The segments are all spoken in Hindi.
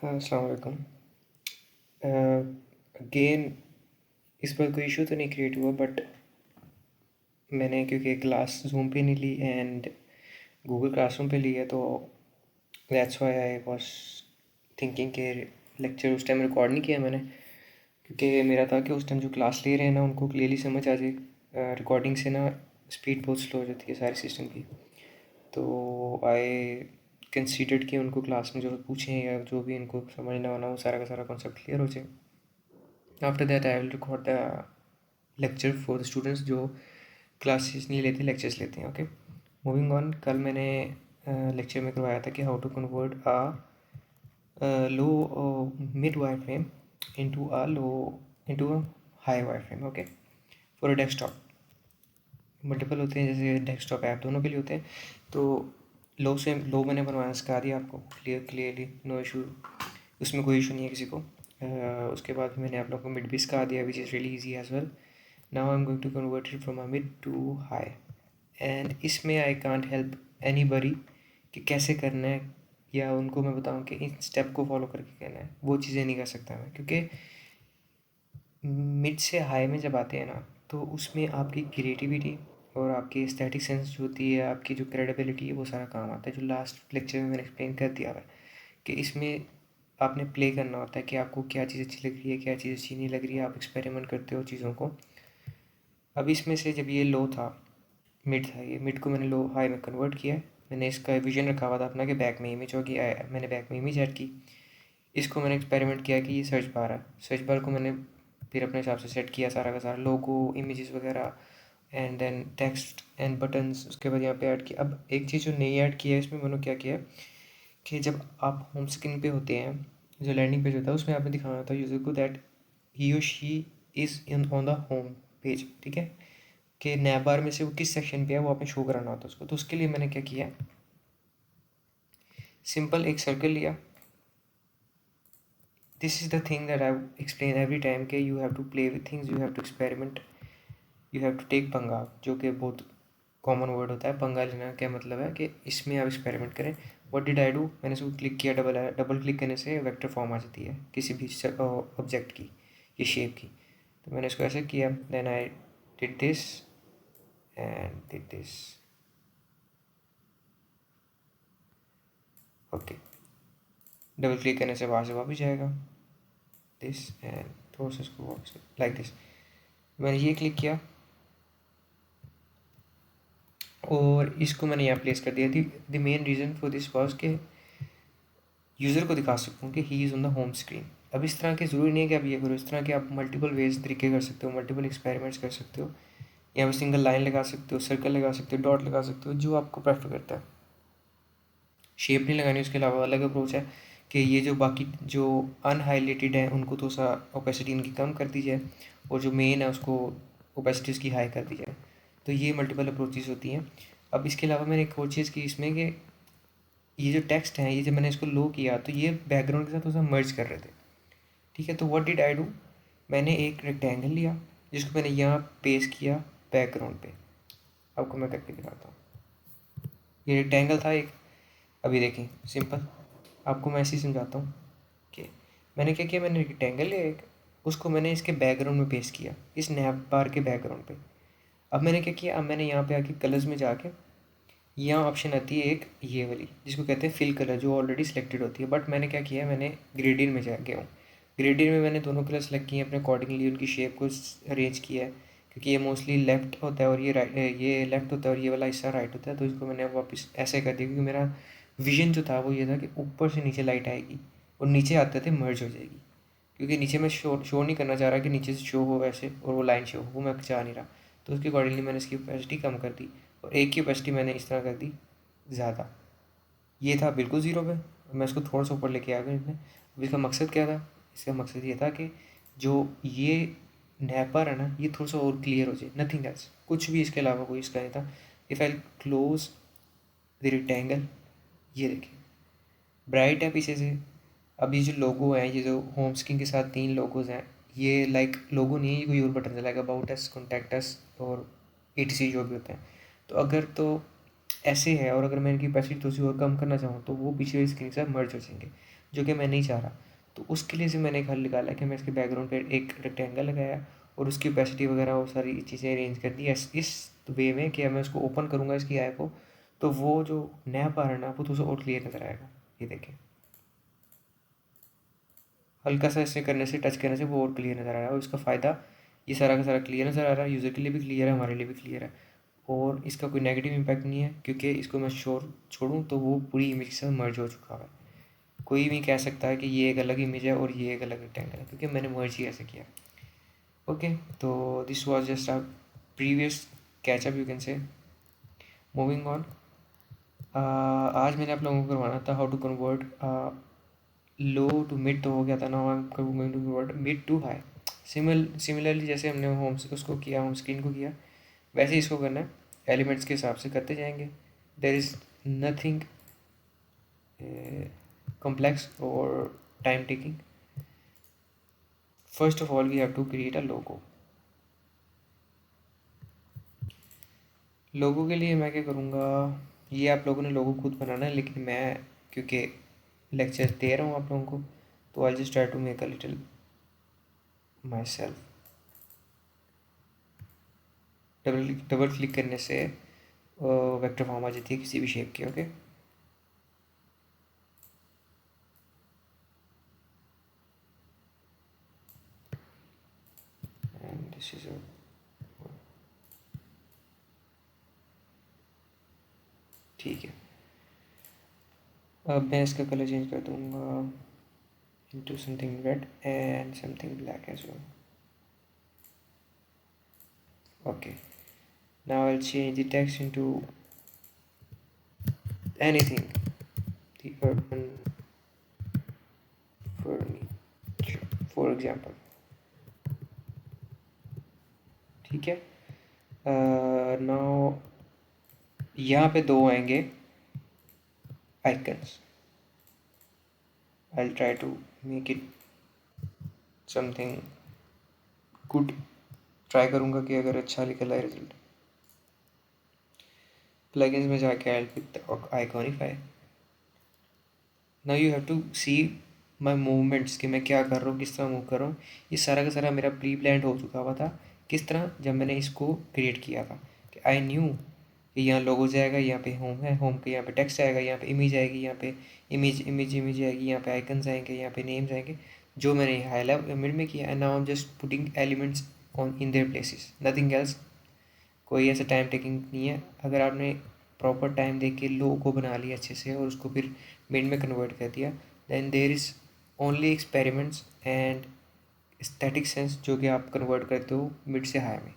अस्सलाम वालेकुम। अगेन इस पर कोई इशू तो नहीं क्रिएट हुआ, बट मैंने क्योंकि क्लास जूम पे नहीं ली एंड गूगल क्लासरूम पे ली है, तो that's why I was thinking कि लेक्चर उस टाइम रिकॉर्ड नहीं किया मैंने, क्योंकि मेरा था कि उस टाइम जो क्लास ले रहे हैं ना उनको क्लियरली समझ आ जाए। रिकॉर्डिंग से ना स्पीड बहुत स्लो हो जाती है सारे सिस्टम की। तो आई कंसीडर्ड कि उनको क्लास में जो पूछें या जो भी इनको समझ ना होना वो सारा का सारा कॉन्सेप्ट क्लियर हो जाए। After that I will record the lecture for the students जो क्लासेस नहीं लेते, लेक्चर्स लेते हैं। Okay, moving on. कल मैंने लेक्चर में करवाया था कि how to convert low mid wireframe into a high wireframe. Okay, for a desktop. Multiple होते हैं, जैसे डेस्कटॉप ऐप दोनों के लिए होते हैं। तो लो से लो मैंने बनवाना सिखा दिया आपको क्लियरली, नो इशू, उसमें कोई इशू नहीं है किसी को। उसके बाद मैंने आप लोगों को मिड भी सिखा दिया, which is really easy as well. Now I am going to convert it from a mid to high, and इसमें आई कांट हेल्प एनीबडी कि कैसे करना है, या उनको मैं बताऊं कि इस स्टेप को फॉलो करके करना है, वो चीज़ें नहीं कर सकता मैं, क्योंकि मिड से हाई में जब आते हैं ना तो उसमें आपकी क्रिएटिविटी और आपकी एस्थेटिक सेंस जो होती है, आपकी जो क्रेडिबिलिटी है, वो सारा काम आता है, जो लास्ट लेक्चर में मैंने एक्सप्लेन कर दिया है कि इसमें आपने प्ले करना होता है कि आपको क्या चीज़ अच्छी लग रही है, क्या चीज़ अच्छी नहीं लग रही है, आप एक्सपेरिमेंट करते हो चीज़ों को। अब इसमें से जब ये लो था, मिड था, ये मिड को मैंने लो हाई में कन्वर्ट किया है। मैंने इसका विजन रखा हुआ था अपना कि बैक में इमेज होगी, मैंने बैक में इमेज ऐड की। इसको मैंने एक्सपेरिमेंट किया कि ये सर्च बार है, सर्च बार को मैंने फिर अपने हिसाब से सेट किया सारा का सारा, लोगो, इमेजेस वगैरह, and then text and buttons. उसके बाद यहाँ पे ऐड किया। अब एक चीज़ जो नई ऐड किया है इसमें, मैंने क्या किया है कि जब आप होम स्क्रीन पे होते हैं, जो लैंडिंग पेज होता है, उसमें आपने दिखाना होता है यूज़र को दैट ही और she is in on the home page. ठीक है, कि नैब बार में से वो किस सेक्शन पे है वो आपने शो कराना होता है उसको। तो उसके लिए मैंने क्या किया, सिंपल एक सर्कल लिया। This is the thing that I explain every time कि you have to play with things, you have to experiment, you have to take पंगा, जो कि बहुत कॉमन वर्ड होता है। पंगा लेना क्या मतलब है कि इसमें आप एक्सपेरिमेंट करें। व्हाट डिड आई डू, मैंने इसको क्लिक किया, डबल क्लिक करने से वेक्टर फॉर्म आ जाती है किसी भी ऑब्जेक्ट की, ये शेप की। तो मैंने इसको ऐसे किया, then I did this and did this. Okay, double click करने से वहाँ से वापस जाएगा, दिस एंड थोड़ा सा इसको वापस लाइक दिस। मैंने ये क्लिक किया और इसको मैंने यहाँ प्लेस कर दिया थी। The main reason for this was के यूज़र को दिखा सकूँ कि he is on the home screen. अब इस तरह के ज़रूरी नहीं है कि आप ये करो, इस तरह के आप मल्टीपल वेज तरीके कर सकते हो, मल्टीपल एक्सपेरिमेंट्स कर सकते हो। यहाँ पे सिंगल लाइन लगा सकते हो, सर्कल लगा सकते हो, डॉट लगा सकते हो, जो आपको प्रेफर करता है। शेप नहीं लगानी, उसके अलावा अलग अप्रोच है कि ये जो बाकी जो अनहाईलाइटेड है उनको थोड़ा सा ओपेसिटी इनकी कम कर दी जाए, और जो मेन है उसको ओपेसिटी उसकी हाई कर दी जाए। तो ये मल्टीपल अप्रोचेस होती हैं। अब इसके अलावा मैंने एक और चीज़ की इसमें कि ये जो टेक्स्ट है, ये जब मैंने इसको लो किया तो ये बैकग्राउंड के साथ थोड़ा सा मर्ज कर रहे थे। ठीक है, तो व्हाट डिड आई डू, मैंने एक रेक्टेंगल लिया जिसको मैंने यहाँ पेस्ट किया बैकग्राउंड पे। आपको मैं करके दिखाता हूँ। ये रेक्टेंगल था एक, अभी देखें सिंपल, आपको मैं ऐसे ही समझाता हूँ कि मैंने क्या किया, मैंने रेक्टेंगल लिया एक, उसको मैंने इसके बैकग्राउंड में पेस्ट किया, इस नैप बार के बैकग्राउंड पे। अब मैंने क्या किया, अब मैंने यहाँ पे आके कलर्स में जाके, यहाँ ऑप्शन आती है एक ये वाली जिसको कहते हैं फिल कलर, जो ऑलरेडी सिलेक्टेड होती है। बट मैंने क्या किया, मैंने ग्रेडियंट में जा गया हूँ। ग्रेडियंट में मैंने दोनों कलर सेलेक्ट किए हैं, अपने अकॉर्डिंगली उनकी शेप को अरेंज किया है, क्योंकि ये मोस्टली लेफ्ट होता है और ये राइट, ये लेफ्ट होता है और ये वाला हिस्सा राइट होता है। तो इसको मैंने वापस ऐसे कर दिया, क्योंकि मेरा विजन जो था वो ये था कि ऊपर से नीचे लाइट आएगी और नीचे आते थे मर्ज हो जाएगी, क्योंकि नीचे मैं शो नहीं करना चाह रहा कि नीचे से शो हो वैसे और वो लाइन शो हो, वो मैं चाह नहीं रहा। तो उसके अकॉर्डिंगली मैंने इसकी ओपेसिटी कम कर दी और एक की ओपेसिटी मैंने इस तरह कर दी ज़्यादा। ये था बिल्कुल ज़ीरो पे, मैं इसको थोड़ा सा ऊपर लेके आ गया इसमें। अब इसका मकसद क्या था, इसका मकसद ये था कि जो ये नैपर है ना, ये थोड़ा सा और क्लियर हो जाए, नथिंग एल्स, कुछ भी इसके अलावा कोई इसका नहीं था। If I close the rectangle, ये देखिए ब्राइट है पीछे से। अब ये जो लोगो है, ये जो होम स्क्रीन के साथ तीन लोगोज हैं, ये लाइक लोगो नहीं है, ये कोई और बटन है, like about us, contact us और ETC जो भी होते हैं। तो अगर तो ऐसे है, और अगर मैं इनकी कैपेसिटी थोड़ी सी और कम करना चाहूँ तो वो पीछे वाली स्क्रीन से मर्ज हो जाएंगे, जो कि मैं नहीं चाह रहा। तो उसके लिए से मैंने एक हल निकाला कि मैं इसके बैकग्राउंड पे एक रेक्टेंगल लगाया और उसकी कैपेसिटी वगैरह वो सारी चीज़ें अरेंज कर दी इस वे में कि मैं उसको ओपन करूँगा इसकी आई को, तो वो जो नया पार्ट है ना वो थोड़ा सा और क्लियर नज़र आएगा। ये देखें, हल्का सा इसे करने से, टच करने से वो और क्लियर नज़र आ रहा है, और इसका फ़ायदा ये सारा का सारा क्लियर नज़र आ रहा है, यूज़र के लिए भी क्लियर है, हमारे लिए भी क्लियर है, और इसका कोई नेगेटिव इम्पैक्ट नहीं है क्योंकि इसको मैं छोड़ूँ तो वो पूरी इमेज के साथ मर्ज हो चुका है। कोई भी कह सकता है कि ये एक अलग इमेज है और ये एक अलग रेक्टेंगल है, क्योंकि मैंने मर्ज ही ऐसे किया। ओके, तो this was just a previous catchup you can say. Moving on, आज मैंने आप लोगों को करवाना था how to convert low to mid, तो हो गया था। Now I am going to convert mid to high. Similarly जैसे हमने होम उसको किया, होम स्क्रीन को किया, वैसे ही इसको करना है, एलिमेंट्स के हिसाब से करते जाएंगे। There is nothing complex or time taking. First of all, we have to create a logo. लोगो के लिए मैं क्या करूँगा, ये आप लोगों ने लोगो खुद बनाना है, लेकिन मैं क्योंकि लेक्चर दे रहा हूँ आप लोगों को, तो I just try to make a little myself. Double click करने से वेक्टर फॉर्म आ जाती है किसी भी शेप की। ओके, एंड दिस इज ठीक है। अब मैं इसका कलर चेंज कर दूँगा into something red and something black as well. Okay, now I'll change the text into anything, the urban furniture for example. ठीक है, नाउ यहाँ पे दो आएंगे icons. I try to make it something good, try करूँगा कि अगर अच्छा निकल आए रिजल्ट। प्लगइन्स में जाके I pick iconify. Now you have to see my movements कि मैं क्या कर रहा हूँ, किस तरह मूव कर रहा हूँ। ये सारा का सारा मेरा प्री प्लान हो चुका हुआ था। किस तरह, जब मैंने इसको क्रिएट किया था कि आई न्यू कि यहाँ लोगो जाएगा, यहाँ पे होम है, होम के यहाँ पे टेक्स्ट आएगा, यहाँ पे इमेज आएगी, यहाँ पे इमेज आएगी, यहाँ पे आइकन्स आएंगे, यहाँ पे नेम्स आएंगे, जो मैंने हाईलाइट मिड में किया। And now I am just putting elements on in their places, nothing else. कोई ऐसा टाइम टेकिंग नहीं है। अगर आपने प्रॉपर टाइम दे के लो को बना लिया अच्छे से और उसको फिर मिड में कन्वर्ट कर दिया, then there is only experiments and static sense जो कि आप कन्वर्ट करते हो मिड से हाई में।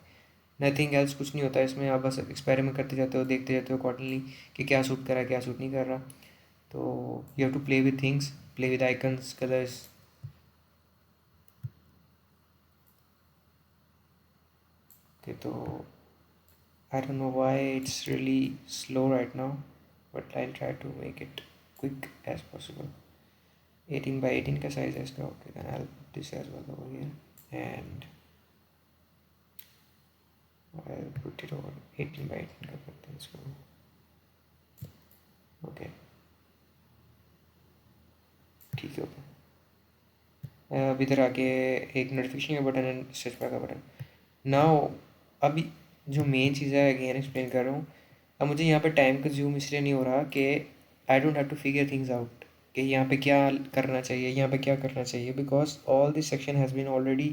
नथिंग एल्स, कुछ नहीं होता है इसमें। आप बस एक्सपेरिमेंट करते जाते हो, देखते जाते हो अकॉर्डिंगली कि क्या सूट कर रहा है, क्या सूट नहीं कर रहा। तो you have to play with things, play with icons, colours. Okay, तो I don't know why it's really slow right now, but I'll try to make it quick as possible. 18 by 18 का size है इसका। Okay, then I'll put this as well over here and I'll put it over 18 by 18 का करते हैं इसको। Okay, ठीक है। ओके, अब इधर आके एक नोटिफिकेशन का बटन एंड सर्च बार का बटन। नाउ अभी जो मेन चीज़ है अगेन एक्सप्लेन कर रहा हूँ। अब मुझे यहाँ पे टाइम कंज्यूम इसलिए नहीं हो रहा कि I don't have to figure things out कि यहाँ पे क्या करना चाहिए, यहाँ पे क्या करना चाहिए, because all this section has been already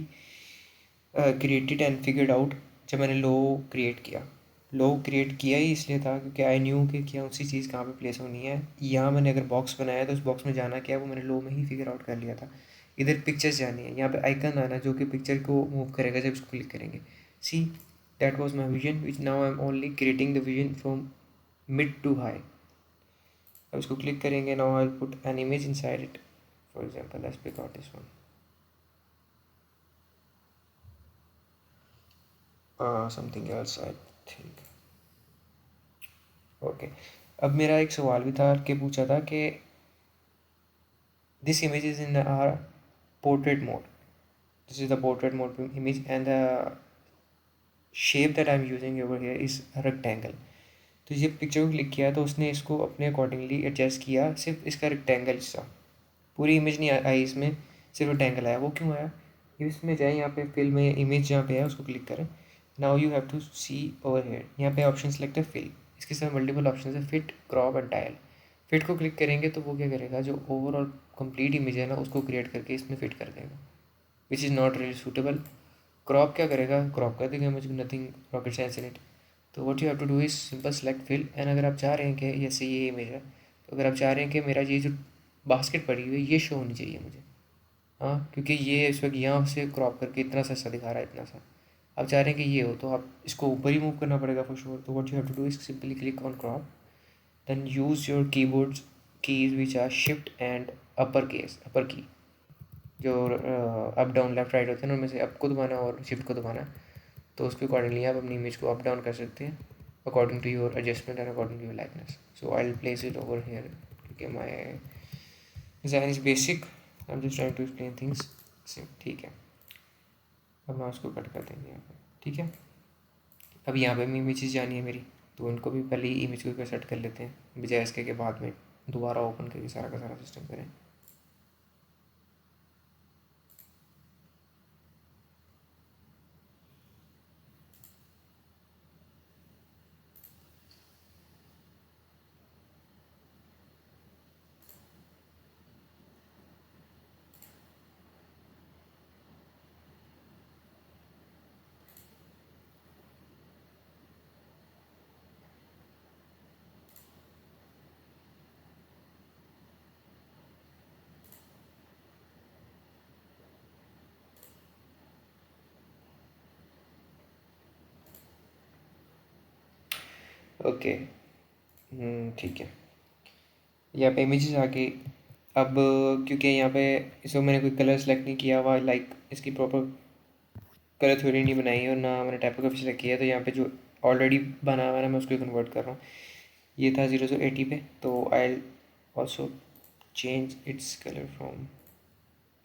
created and figured out. जब मैंने लो क्रिएट किया ही इसलिए था क्योंकि आई न्यू कि क्या उसी चीज़ कहाँ पे प्लेस होनी है। यहाँ मैंने अगर बॉक्स बनाया तो उस बॉक्स में जाना क्या है वो मैंने लो में ही फिगर आउट कर लिया था। इधर पिक्चर्स जानी है, यहाँ पे आइकन आना जो कि पिक्चर को मूव करेगा जब इसको क्लिक करेंगे। See, that was my vision which now I am only creating the vision from mid to high. अब इसको क्लिक करेंगे, now I will put an image inside it. For example let's pick out this one, something else I think. Okay, अब मेरा एक सवाल भी था कि पूछा था कि this image is in are portrait mode. This is the portrait mode image and the shape that I'm using over here is a rectangle. तो ये पिक्चर को क्लिक किया तो उसने इसको अपने अकॉर्डिंगली एडजस्ट किया, सिर्फ इसका रेक्टेंगल हिस्सा, पूरी इमेज नहीं आई इसमें, सिर्फ रेक्टेंगल आया। वो क्यों आया? इसमें जाए, यहाँ पे फिल में इमेज जहाँ पे है उसको क्लिक करें। Now you have to see over here, यहाँ पे ऑप्शन सेलेक्ट है फिल, इसके साथ मल्टीपल ऑप्शन है, fit, crop and tile. Fit को क्लिक करेंगे तो वो क्या करेगा, जो ओवरऑल कंप्लीट इमेज है ना उसको क्रिएट करके इसमें फिट कर देगा, which is not really suitable. Crop क्या करेगा, क्रॉप कर देगा मुझे, nothing rocket science in it. तो what you have to do is simple select fill, and अगर आप चाह रहे हैं कि जैसे ये इमेज है, तो अगर आप चाह रहे हैं कि मेरा ये जो बास्केट पड़ी हुई है ये शो होनी चाहिए मुझे, हाँ, क्योंकि ये इस वक्त यहाँ से क्रॉप करके इतना सा दिखा रहा है, इतना सा, आप चाह रहे हैं कि ये हो, तो आप इसको ऊपर ही मूव करना पड़ेगा फॉर श्योर। तो what you have to do is simply click on crop, then use your keyboards keys which are shift and upper key, जो अप डाउन लेफ्ट राइट होते हैं ना, उनमें से अप को दबाना और शिफ्ट को दबाना। तो उसके अकॉर्डिंगली आप अपनी इमेज को अप डाउन कर सकते हैं according to your adjustment and according to your likeness. So I will place it over here, क्योंकि my design is basic, I am just trying to explain things. ठीक है, अब मैं उसको कट कर देंगे यहाँ पे, ठीक है। अब यहाँ पे इमेजेस जानी है मेरी, तो उनको भी पहले ही इमेज को सेट कर लेते हैं, बजाय इसके के बाद में दोबारा ओपन करके सारा का सारा सिस्टम करें। ओके, ठीक है, यहाँ पे इमेजेस आ गई। अब क्योंकि यहाँ पे इसमें मैंने कोई कलर सेलेक्ट नहीं किया हुआ, लाइक इसकी प्रॉपर कलर थ्योरी नहीं बनाई है और ना मैंने टाइपोग्राफी सेलेक्ट किया है, तो यहाँ पे जो ऑलरेडी बना हुआ है ना मैं उसको कन्वर्ट कर रहा हूँ। ये था 0 से 80 पे, तो I also change its colour from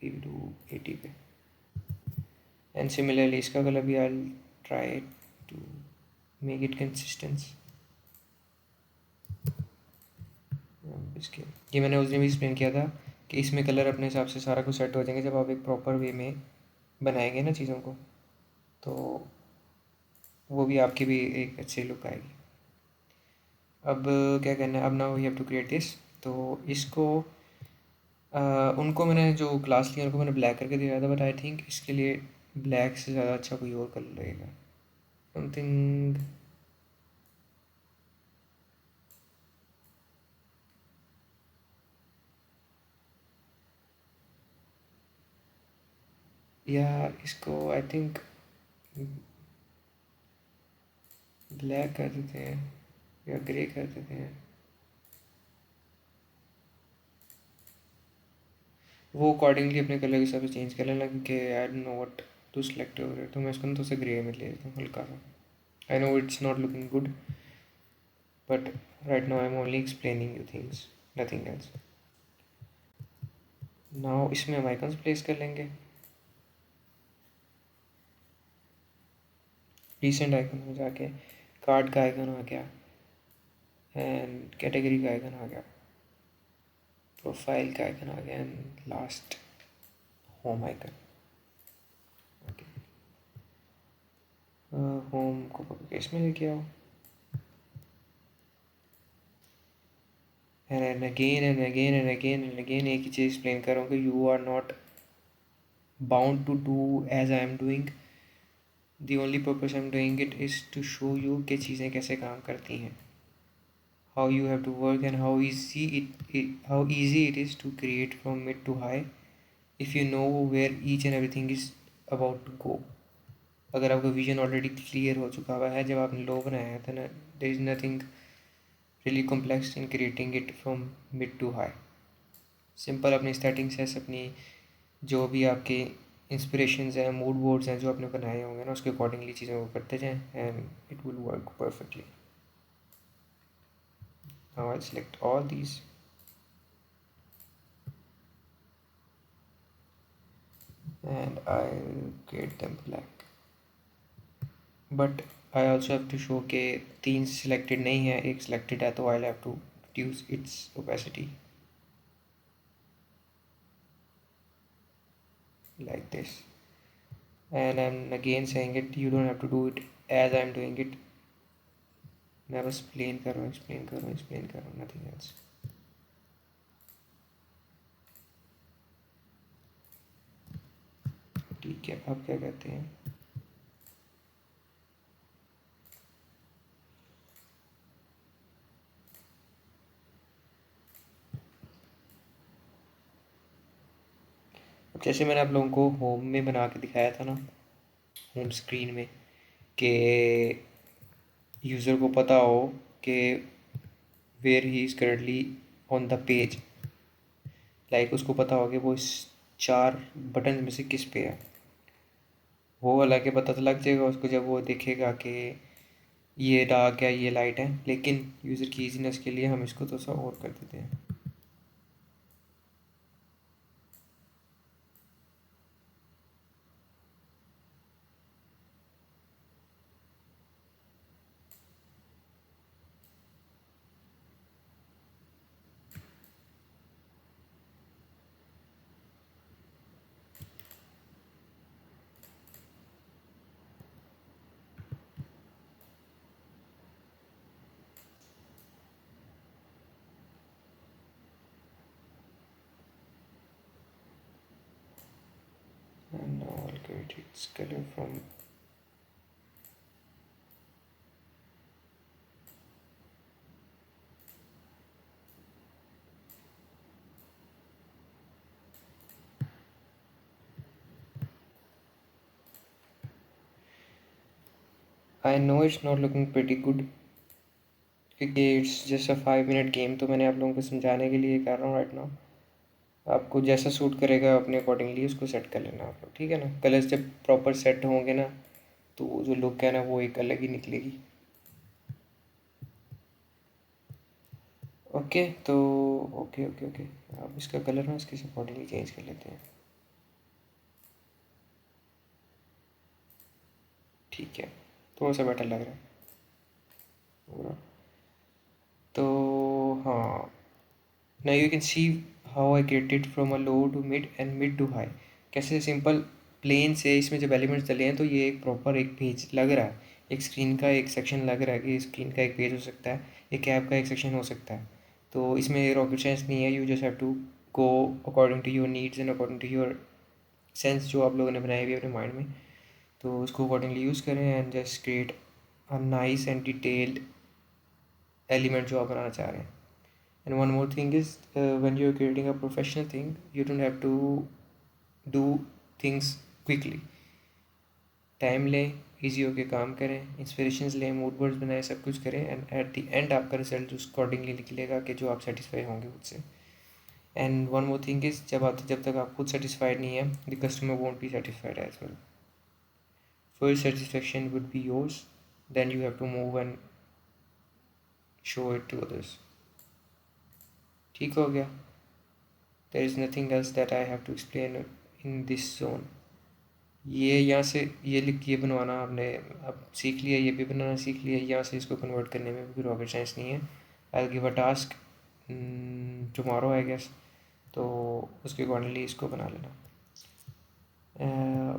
80 to 80 पे, एंड सिमिलरली इसका कलर भी I try to make it consistence. इसके ये मैंने उस दिन भी एक्सप्लेन किया था कि इसमें कलर अपने हिसाब से सारा कुछ सेट हो जाएंगे जब आप एक प्रॉपर वे में बनाएंगे ना चीज़ों को, तो वो भी आपकी भी एक अच्छी लुक आएगी। अब क्या करना है, अब now we have to create this. तो इसको उनको मैंने जो क्लास लिया उनको मैंने ब्लैक करके दिया था, बट आई थिंक इसके लिए ब्लैक से ज़्यादा अच्छा कोई और कलर लगेगा, समथिंग। या इसको आई थिंक ब्लैक कर देते हैं या ग्रे कर देते हैं, वो अकॉर्डिंगली अपने कलर के हिसाब से चेंज कर लेना, क्योंकि I don't know what to select over. तो मैं इसको ना तो से ग्रे में ले लेता हूँ हल्का सा। I know it's not looking good, but right now I am only explaining you things, nothing else. Now इसमें हम आइकन्स प्लेस कर लेंगे। रिसेंट आइकन में जाके कार्ड का आइकन आ गया, एंड कैटेगरी का आइकन आ गया, प्रोफाइल का आइकन आ गया, and last home icon. Okay, home को कॉपी पेस्ट में लेके आओ, and again and again and again and again एक ही चीज़ एक्सप्लेन कर रहा हूँ कि you are not bound to do as I am doing, the only purpose I am doing it is to show you कि चीज़ें कैसे काम करती हैं, how you have to work, and how easy it is to create from mid to high if you know where each and everything is about to go। अगर आपका विजन ऑलरेडी क्लियर हो चुका हुआ है जब आपने लो बनाया है, तो ना there is nothing really complex in creating it from mid to high. Simple अपनी स्टार्टिंग से अपनी जो भी आपके इंस्पिरेशंस हैं, मूड बोर्ड्स हैं जो आपने बनाए होंगे ना, उसके अकॉर्डिंगली चीज़ों को करते जाएं, and it will work perfectly. Now I select all these, and I'll create them black, but I also have to show के 3 सिलेक्टेड नहीं है, एक सिलेक्टेड है, तो I have to reduce its opacity like this. And I'm again saying it, you don't have to do it as I'm doing it. मैं बस explain कर रहा हूँ, nothing else. ठीक है, आप क्या कहते हैं? अब जैसे मैंने आप लोगों को होम में बना के दिखाया था ना, होम स्क्रीन में, कि यूज़र को पता हो कि where he is currently on the page, like उसको पता हो कि वो इस 4 बटन में से किस पे है। वो हालांकि पता तो लग जाएगा उसको जब वो देखेगा कि ये डार्क है, ये लाइट है, लेकिन यूज़र की ईजीनेस के लिए हम इसको थोड़ा सा और कर देते हैं। And now I'll get its color from I know it's not looking pretty good क्योंकि it's just a 5 minute game, तो मैंने आप लोगों को समझाने के लिए कर रहा हूँ राइट नाउ। आपको जैसा सूट करेगा अपने अकॉर्डिंगली उसको सेट कर लेना आप लोग, ठीक है ना। कलर्स जब प्रॉपर सेट होंगे ना, तो जो लुक है ना वो एक अलग ही निकलेगी। ओके, तो ओके ओके ओके, अब इसका कलर ना इसके अकॉर्डिंगली चेंज कर लेते हैं। ठीक है, थोड़ा सा बेटर लग रहा है पूरा। तो हाँ, now you can see how I created from a low to mid and mid to high। कैसे सिंपल प्लेन से इसमें जब एलिमेंट्स डले हैं तो ये एक प्रॉपर एक पेज लग रहा है, एक स्क्रीन का एक सेक्शन लग रहा है कि स्क्रीन का एक पेज हो सकता है, एक ऐप का एक सेक्शन हो सकता है। तो इसमें रॉकेट साइंस नहीं है, you just have to go according to your needs and according to your sense जो आप लोगों ने बनाई हुई है अपने माइंड में, तो उसको अकॉर्डिंगली यूज़ करें and just create a nice and detailed element जो आप बनाना चाह रहे हैं। And one more thing is, when you're creating a professional thing, you don't have to do things quickly। Time लें, ईजी होके काम करें, इंस्पिरेशंस लें, मूड बोर्ड्स बनाएं, सब कुछ करें, एंड एट द एंड आपका रिजल्ट उस अकॉर्डिंगली निकलेगा कि जो आप सेटिस्फाई होंगे खुद से। And one more thing is, जब तक आप खुद सेटिस्फाइड नहीं है, the customer won't be satisfied as well. First satisfaction would be yours, then you have to move and show it to others. ठीक हो गया? There is nothing else that I have to explain in this zone. ये यहाँ से ये लिख ये बनवाना आपने अब सीख लिया, ये भी बनाना सीख लिया, यहाँ से इसको कन्वर्ट करने में भी रॉकेट साइंस नहीं है। I give a task tomorrow I guess, तो उसके अकॉर्डिंगली इसको बना लेना।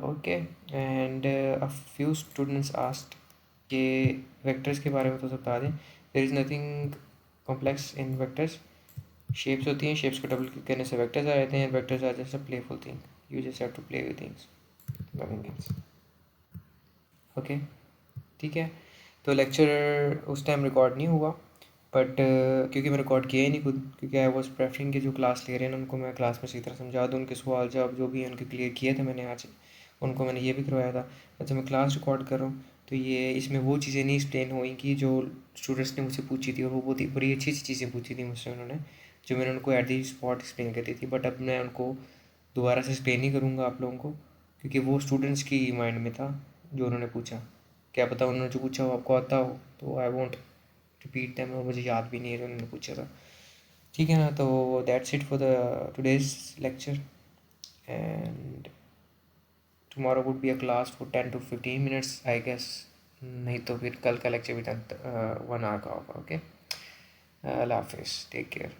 Okay, and a few students asked कि वेक्टर्स के बारे में तो बता दें। There is nothing complex in vectors. Shapes होती हैं, शेप्स को डबल क्लिक करने से वेक्टर्स आ जाते हैं, vectors are just a playful thing, you just have to play with things, nothing else. Okay, ठीक है। तो लेक्चर उस टाइम रिकॉर्ड नहीं हुआ, बट क्योंकि मैं रिकॉर्ड किया ही नहीं खुद, क्योंकि आई वॉज प्रेफरिंग कि जो क्लास ले रहे हैं उनको मैं क्लास में सही तरह समझा दूँ, उनके सवाल जवाब जो भी उनके क्लियर किए थे मैंने आज, उनको मैंने ये भी करवाया था। अच्छा, मैं क्लास रिकॉर्ड कर रहा हूँ तो ये इसमें वो चीज़ें नहीं एक्सप्लेन हुई कि जो स्टूडेंट्स ने मुझसे पूछी थी, और वो बहुत ही बड़ी अच्छी अच्छी चीज़ें पूछी थी मुझसे उन्होंने, जो मैंने उनको एट दी स्पॉट एक्सप्लेन कर दी थी। बट अब मैं उनको दोबारा से एक्सप्लेन नहीं करूँगा आप लोगों को, क्योंकि वो स्टूडेंट्स की माइंड में था जो उन्होंने पूछा। क्या पता उन्होंने जो पूछा हो आपको आता हो, तो आई वॉन्ट रिपीट दैम, और मुझे याद भी नहीं है जो उन्होंने पूछा था। ठीक है ना, तो that's it for the today's lecture, and tomorrow would be a class for 10 to 15 minutes I guess, नहीं तो फिर कल का लेक्चर भी 1 आवर का होगा। ओके, अल्लाह हाफिज़, टेक केयर।